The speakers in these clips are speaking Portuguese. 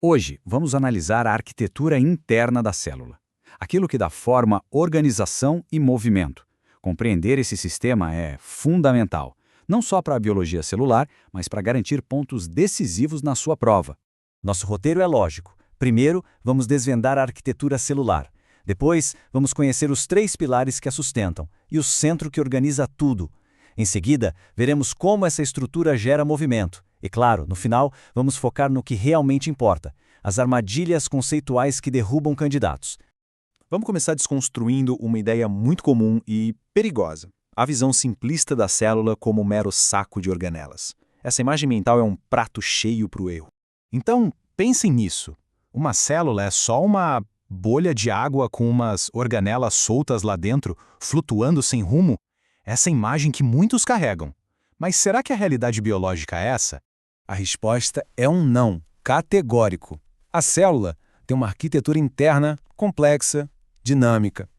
Hoje, vamos analisar a arquitetura interna da célula, aquilo que dá forma, organização e movimento. Compreender esse sistema é fundamental, não só para a biologia celular, mas para garantir pontos decisivos na sua prova. Nosso roteiro é lógico. Primeiro, vamos desvendar a arquitetura celular. Depois, vamos conhecer os 3 pilares que a sustentam e o centro que organiza tudo. Em seguida, veremos como essa estrutura gera movimento. E claro, no final, vamos focar no que realmente importa: as armadilhas conceituais que derrubam candidatos. Vamos começar desconstruindo uma ideia muito comum e perigosa: a visão simplista da célula como um mero saco de organelas. Essa imagem mental é um prato cheio para o erro. Então, pensem nisso. Uma célula é só uma bolha de água com umas organelas soltas lá dentro, flutuando sem rumo? Essa imagem que muitos carregam. Mas será que a realidade biológica é essa? A resposta é um não, categórico. A célula tem uma arquitetura interna complexa, dinâmica.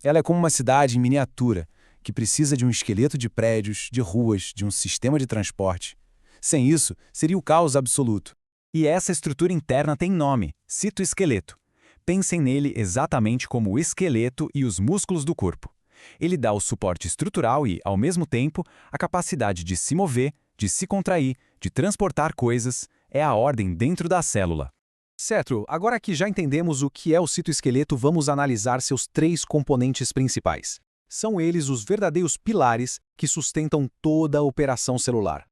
Ela é como uma cidade em miniatura, que precisa de um esqueleto de prédios, de ruas, de um sistema de transporte. Sem isso, seria o caos absoluto. E essa estrutura interna tem nome: citoesqueleto. Pensem nele exatamente como o esqueleto e os músculos do corpo. Ele dá o suporte estrutural e, ao mesmo tempo, a capacidade de se mover, de se contrair, de transportar coisas. É a ordem dentro da célula. Certo, agora que já entendemos o que é o citoesqueleto, vamos analisar seus 3 componentes principais. São eles os verdadeiros pilares que sustentam toda a operação celular.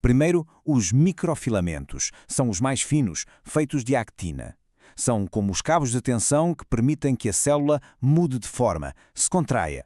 Primeiro, os microfilamentos. São os mais finos, feitos de actina. São como os cabos de tensão que permitem que a célula mude de forma, se contraia.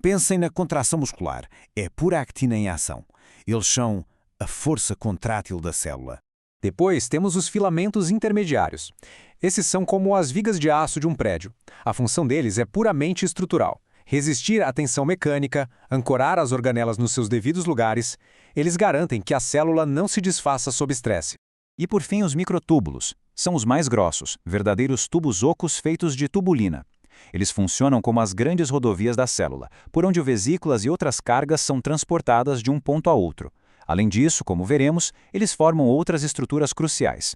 Pensem na contração muscular. É pura actina em ação. Eles são a força contrátil da célula. Depois temos os filamentos intermediários. Esses são como as vigas de aço de um prédio. A função deles é puramente estrutural: resistir à tensão mecânica, ancorar as organelas nos seus devidos lugares. Eles garantem que a célula não se desfaça sob estresse. E por fim, os microtúbulos. São os mais grossos, verdadeiros tubos ocos feitos de tubulina. Eles funcionam como as grandes rodovias da célula, por onde vesículas e outras cargas são transportadas de um ponto a outro. Além disso, como veremos, eles formam outras estruturas cruciais.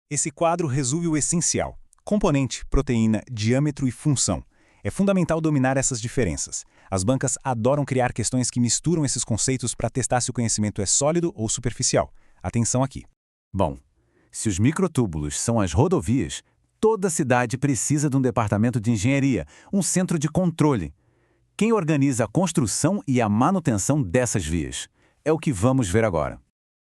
Esse quadro resume o essencial: componente, proteína, diâmetro e função. É fundamental dominar essas diferenças. As bancas adoram criar questões que misturam esses conceitos para testar se o conhecimento é sólido ou superficial. Atenção aqui. Bom, se os microtúbulos são as rodovias, toda cidade precisa de um departamento de engenharia, um centro de controle. Quem organiza a construção e a manutenção dessas vias? É o que vamos ver agora.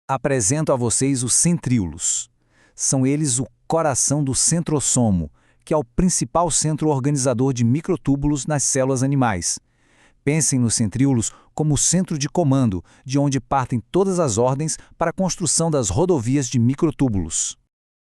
Apresento a vocês os centríolos. São eles o coração do centrosomo, que é o principal centro organizador de microtúbulos nas células animais. Pensem nos centríolos como o centro de comando, de onde partem todas as ordens para a construção das rodovias de microtúbulos.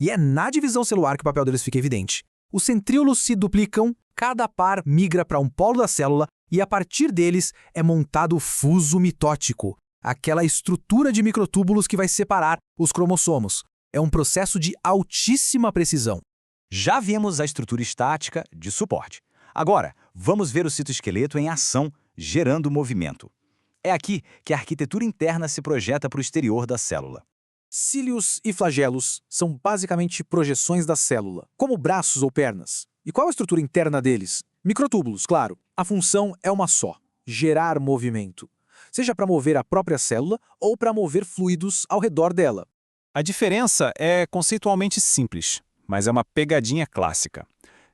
E é na divisão celular que o papel deles fica evidente. Os centríolos se duplicam, cada par migra para um polo da célula e a partir deles é montado o fuso mitótico, aquela estrutura de microtúbulos que vai separar os cromossomos. É um processo de altíssima precisão. Já vimos a estrutura estática de suporte. Agora, vamos ver o citoesqueleto em ação, gerando movimento. É aqui que a arquitetura interna se projeta para o exterior da célula. Cílios e flagelos são basicamente projeções da célula, como braços ou pernas. E qual a estrutura interna deles? Microtúbulos, claro. A função é uma só: gerar movimento. Seja para mover a própria célula ou para mover fluidos ao redor dela. A diferença é conceitualmente simples, mas é uma pegadinha clássica.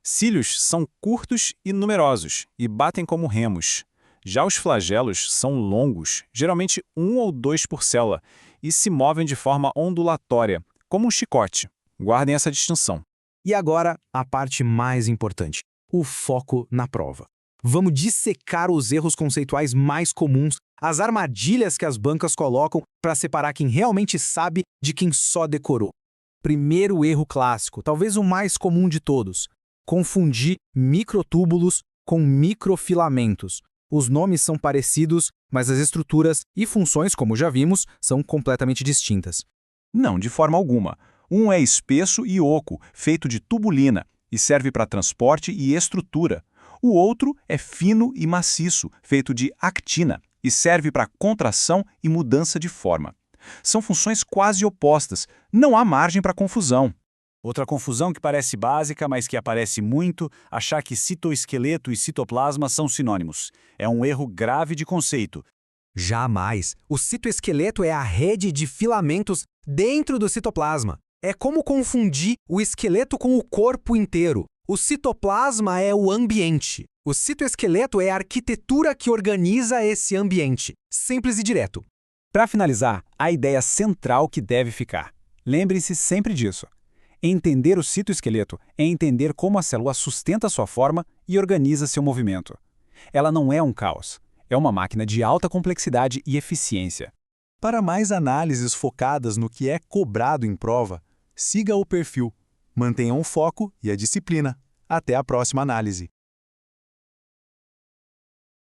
Cílios são curtos e numerosos e batem como remos. Já os flagelos são longos, geralmente 1 ou 2 por célula, e se movem de forma ondulatória, como um chicote. Guardem essa distinção. E agora, a parte mais importante: o foco na prova. Vamos dissecar os erros conceituais mais comuns, as armadilhas que as bancas colocam para separar quem realmente sabe de quem só decorou. Primeiro erro clássico, talvez o mais comum de todos: confundir microtúbulos com microfilamentos. Os nomes são parecidos, mas as estruturas e funções, como já vimos, são completamente distintas. Não, de forma alguma. Um é espesso e oco, feito de tubulina, e serve para transporte e estrutura. O outro é fino e maciço, feito de actina, e serve para contração e mudança de forma. São funções quase opostas, não há margem para confusão. Outra confusão que parece básica, mas que aparece muito, achar que citoesqueleto e citoplasma são sinônimos. É um erro grave de conceito. Jamais. O citoesqueleto é a rede de filamentos dentro do citoplasma. É como confundir o esqueleto com o corpo inteiro. O citoplasma é o ambiente. O citoesqueleto é a arquitetura que organiza esse ambiente. Simples e direto. Para finalizar, a ideia central que deve ficar. Lembre-se sempre disso. Entender o citoesqueleto é entender como a célula sustenta sua forma e organiza seu movimento. Ela não é um caos. É uma máquina de alta complexidade e eficiência. Para mais análises focadas no que é cobrado em prova, siga o perfil. Mantenham o foco e a disciplina. Até a próxima análise.